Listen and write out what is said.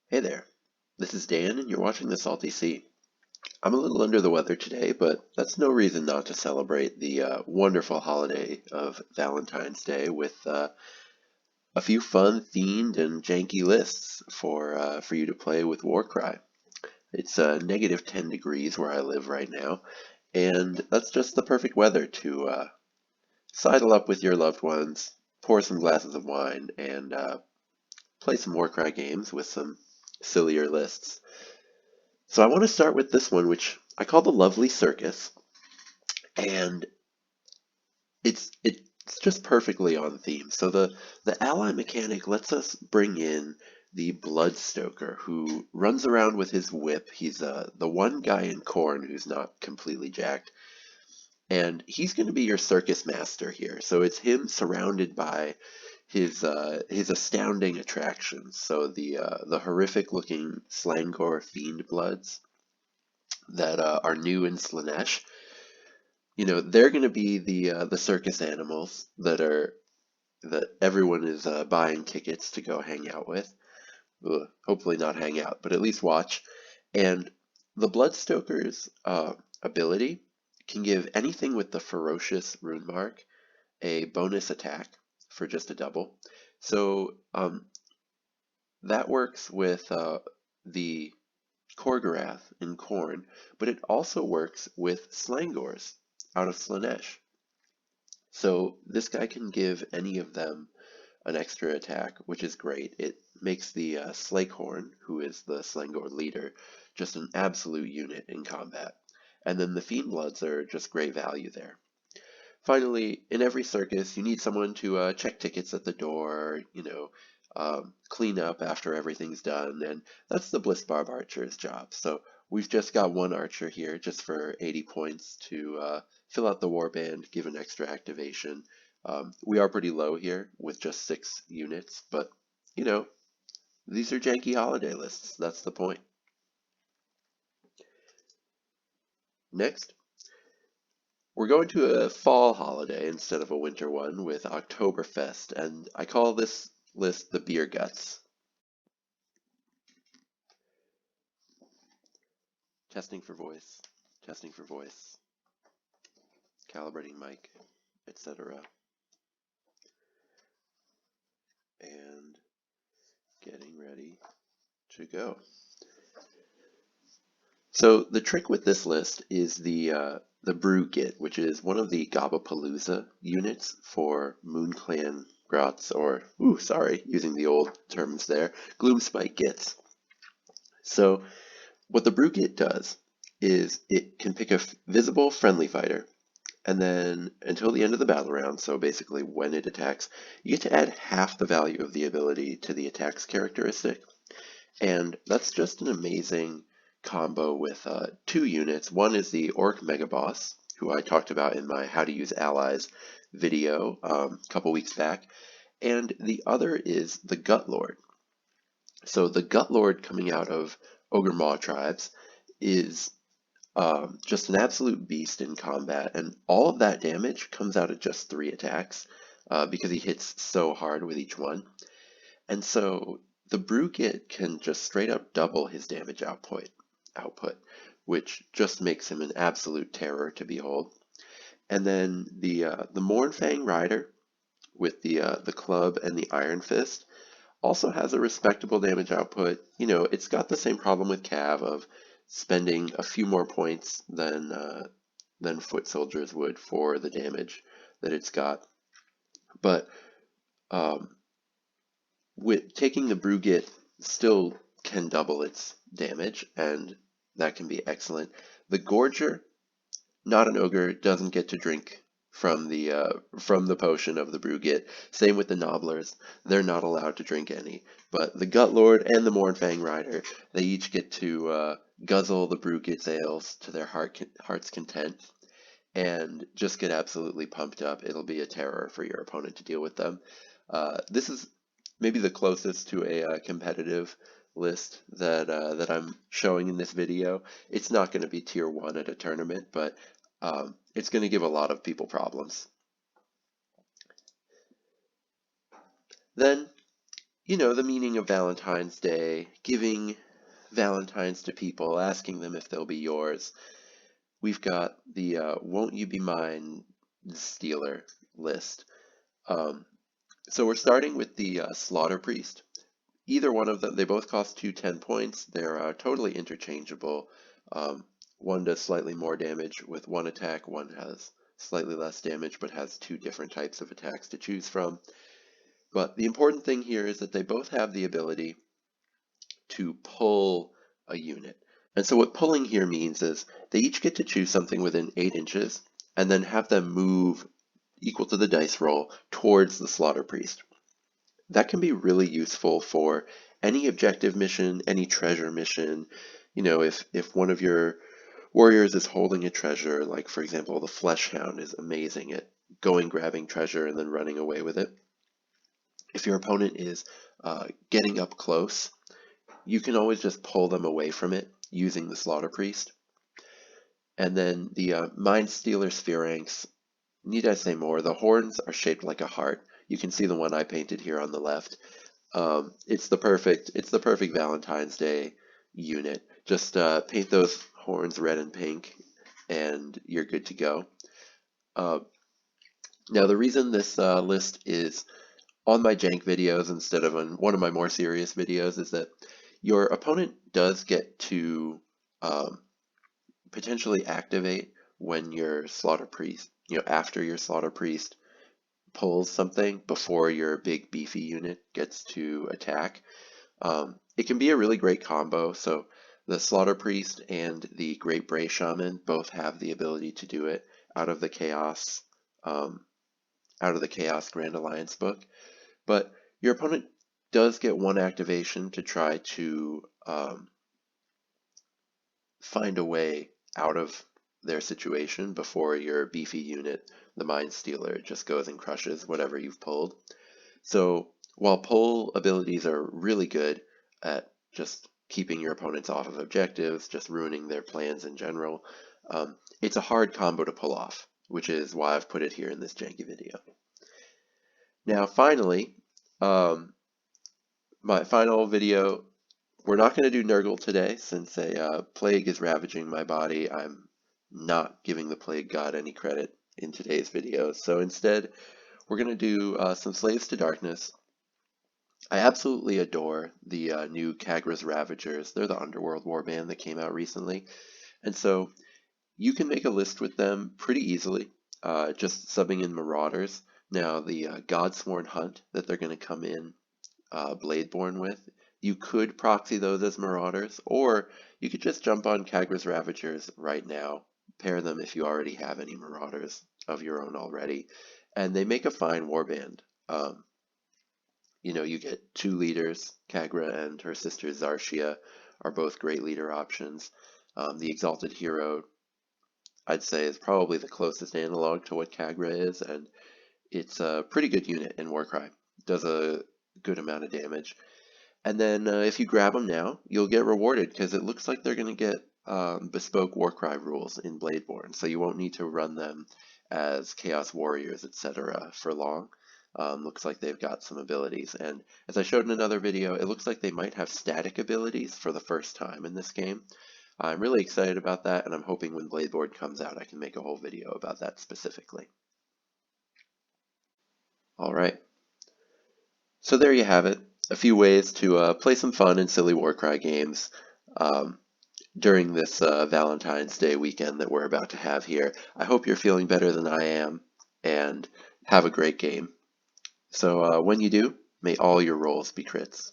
Hey there, this is Dan, and you're watching The Salty Sea. I'm a little under the weather today, but that's no reason not to celebrate the wonderful holiday of Valentine's Day with a few fun, themed, and janky lists for you to play with Warcry. It's negative 10 degrees where I live right now, and that's just the perfect weather to sidle up with your loved ones, pour some glasses of wine, and play some Warcry games with some sillier lists. So I want to start with this one, which I call the Lovely Circus, and it's just perfectly on theme. So the ally mechanic lets us bring in the Bloodstoker, who runs around with his whip. He's the one guy in Corn who's not completely jacked, and he's going to be your circus master here. So it's him surrounded by his astounding attractions. So the horrific looking Slangor fiend bloods that are new in Slaanesh, they're going to be the circus animals that everyone is buying tickets to go hang out with. Ugh, hopefully not hang out, but at least watch. And the Bloodstoker's ability can give anything with the ferocious rune mark a bonus attack for just a double. So that works with the Korgorath in Khorne, but it also works with Slangors out of Slaanesh. So this guy can give any of them an extra attack, which is great. It makes the Slakehorn, who is the Slangor leader, just an absolute unit in combat. And then the Fiendbloods are just great value there. Finally, in every circus, you need someone to check tickets at the door, clean up after everything's done, and that's the Bliss Barb Archer's job. So we've just got one archer here, just for 80 points to fill out the warband, give an extra activation. We are pretty low here with just 6 units, but you know, these are janky holiday lists. That's the point. Next, we're going to a fall holiday instead of a winter one with Oktoberfest, and I call this list the beer guts. Testing for voice, testing for voice, calibrating mic, etc. And getting ready to go. So the trick with this list is the Brew Git, which is one of the Gabapalooza units for MoonClan Grots, or, using the old terms there, Gloomspite Gits. So what the Brew Git does is it can pick a visible friendly fighter, and then until the end of the battle round, so basically when it attacks, you get to add half the value of the ability to the attack's characteristic. And that's just an amazing combo with 2 units. One is the Orc Megaboss, who I talked about in my How to Use Allies video a couple weeks back, and the other is the Gut Lord. So the Gut Lord coming out of Ogre Maw tribes is just an absolute beast in combat, and all of that damage comes out of just 3 attacks because he hits so hard with each one. And so the Brew Git can just straight up double his damage output, which just makes him an absolute terror to behold. And then the Mournfang Rider with the club and the Iron Fist also has a respectable damage output. It's got the same problem with Cav of spending a few more points than foot soldiers would for the damage that it's got. But with taking the Brew Git still can double its damage, and that can be excellent. The Gorger, not an ogre, doesn't get to drink from the potion of the Brew Git. Same with the Nobblers, they're not allowed to drink any. But the Gut Lord and the Mournfang Rider, they each get to guzzle the Brew Git's ales to their heart's content, and just get absolutely pumped up. It'll be a terror for your opponent to deal with them. This is maybe the closest to a competitive list that I'm showing in this video. It's not going to be tier 1 at a tournament, but it's going to give a lot of people problems. Then you know, the meaning of Valentine's Day, giving Valentines to people, asking them if they'll be yours. We've got the Won't You Be Mine Stealer list. Um, so we're starting with the Slaughter Priest. Either one of them, they both cost 10 points. They're totally interchangeable. Um, one does slightly more damage with one attack, one has slightly less damage but has two different types of attacks to choose from. But the important thing here is that they both have the ability to pull a unit. And so what pulling here means is they each get to choose something within 8 inches and then have them move equal to the dice roll towards the Slaughter Priest. That can be really useful for any objective mission, any treasure mission. You know, if one of your warriors is holding a treasure, like for example, the Flesh Hound is amazing at going grabbing treasure and then running away with it. If your opponent is getting up close, you can always just pull them away from it using the Slaughter Priest. And then the Mind Stealer Spheranx, need I say more? The horns are shaped like a heart. You can see the one I painted here on the left. It's the perfect Valentine's Day unit. Just paint those horns red and pink, and you're good to go. Now the reason this list is on my jank videos instead of on one of my more serious videos is that your opponent does get to potentially activate when your Slaughter Priest, after your Slaughter Priest pulls something before your big beefy unit gets to attack. It can be a really great combo. So the Slaughter Priest and the Great Bray Shaman both have the ability to do it out of the Chaos Grand Alliance book. But your opponent does get one activation to try to find a way out of their situation before your beefy unit, the Mind Stealer, just goes and crushes whatever you've pulled. So while pull abilities are really good at just keeping your opponents off of objectives, just ruining their plans in general, it's a hard combo to pull off, which is why I've put it here in this janky video. Now finally, my final video, we're not going to do Nurgle today since a plague is ravaging my body. I'm not giving the plague god any credit in today's video. So instead, we're going to do some Slaves to Darkness. I absolutely adore the new Kagra's Ravagers. They're the Underworld warband that came out recently. And so you can make a list with them pretty easily, just subbing in Marauders. Now the Godsworn Hunt that they're going to come in Bladeborn with, you could proxy those as Marauders, or you could just jump on Kagra's Ravagers right now, pair them if you already have any Marauders of your own already, and they make a fine warband. You get 2 leaders. Kagra and her sister Zarshia are both great leader options. The Exalted Hero, I'd say, is probably the closest analog to what Kagra is, and it's a pretty good unit in Warcry. Does a good amount of damage. And then if you grab them now, you'll get rewarded because it looks like they're going to get bespoke Warcry rules in Bladeborn, so you won't need to run them as Chaos Warriors, etc. for long. Looks like they've got some abilities, and as I showed in another video, it looks like they might have static abilities for the first time in this game. I'm really excited about that, and I'm hoping when Bladeborn comes out I can make a whole video about that specifically. Alright, so there you have it. A few ways to play some fun and silly Warcry games during this Valentine's Day weekend that we're about to have here. I hope you're feeling better than I am, and have a great game. So when you do, may all your rolls be crits.